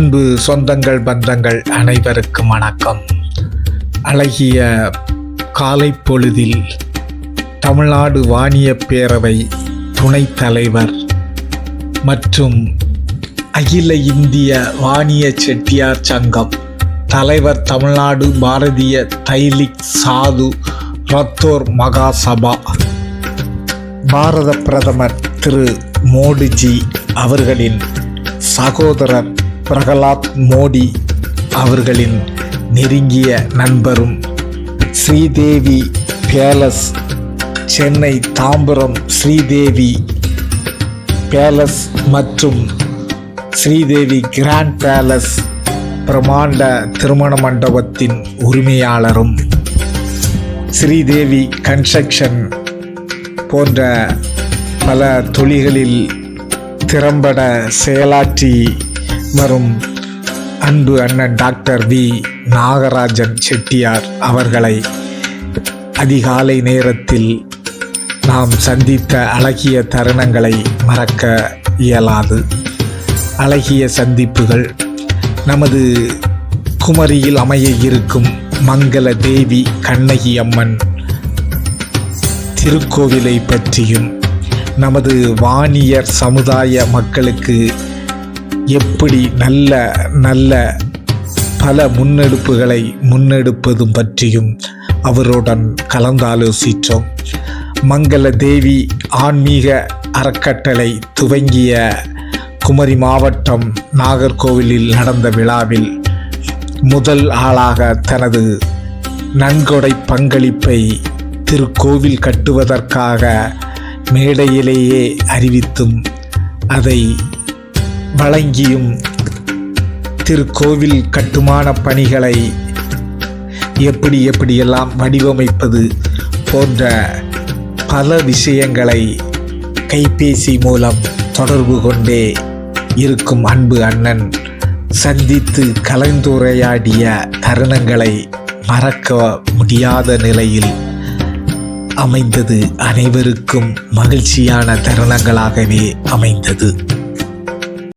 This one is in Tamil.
அன்பு சொந்தங்கள் பந்தங்கள் அனைவருக்கும் வணக்கம். அழகிய காலை பொழுதில் தமிழ்நாடு வாணியப் பேரவை துணைத் தலைவர் மற்றும் அகில இந்திய வாணிய செட்டியார் சங்கம் தலைவர் தமிழ்நாடு பாரதிய தைலிக் சாது ரத்தோர் மகாசபா பாரத பிரதமர் திரு மோடிஜி அவர்களின் சகோதரர் பிரகலாத் மோடி அவர்களின் நெருங்கிய நண்பரும் ஸ்ரீதேவி பேலஸ் சென்னை தாம்பரம் ஸ்ரீதேவி பேலஸ் மற்றும் ஸ்ரீதேவி கிராண்ட் பேலஸ் பிரமாண்ட திருமண மண்டபத்தின் உரிமையாளரும் ஸ்ரீதேவி கன்ஸ்ட்ரக்ஷன் போன்ற பல தொழில்களில் திறம்பட செயலாற்றி வரும் அன்பு அண்ணன் டாக்டர் வி நாகராஜன் செட்டியார் அவர்களை அதிகாலை நேரத்தில் நாம் சந்தித்த அழகிய தருணங்களை மறக்க இயலாது. அழகிய சந்திப்புகள் நமது குமரியில் அமைய இருக்கும் மங்கள தேவி கண்ணகி அம்மன் திருக்கோவிலை பற்றியும் நமது வாணியர் சமுதாய மக்களுக்கு எப்படி நல்ல நல்ல பல முன்னெடுப்புகளை முன்னெடுப்பதும் பற்றியும் அவருடன் கலந்தாலோசித்தோம். மங்கள தேவி ஆன்மீக அறக்கட்டளை துவங்கிய குமரி மாவட்டம் நாகர்கோவிலில் நடந்த விழாவில் முதல் ஆளாக தனது நன்கொடை பங்களிப்பை திருக்கோவில் கட்டுவதற்காக மேடையிலேயே அறிவித்தும் அதை வழங்கியும் திருக்கோவில் கட்டுமான பணிகளை எப்படியெல்லாம் வடிவமைப்பது போன்ற பல விஷயங்களை கைபேசி மூலம் தொடர்பு கொண்டே இருக்கும் அன்பு அண்ணன் சந்தித்து கலந்துரையாடிய தருணங்களை மறக்க முடியாத நிலையில் அமைந்தது. அனைவருக்கும் மகிழ்ச்சியான தருணங்களாகவே அமைந்தது.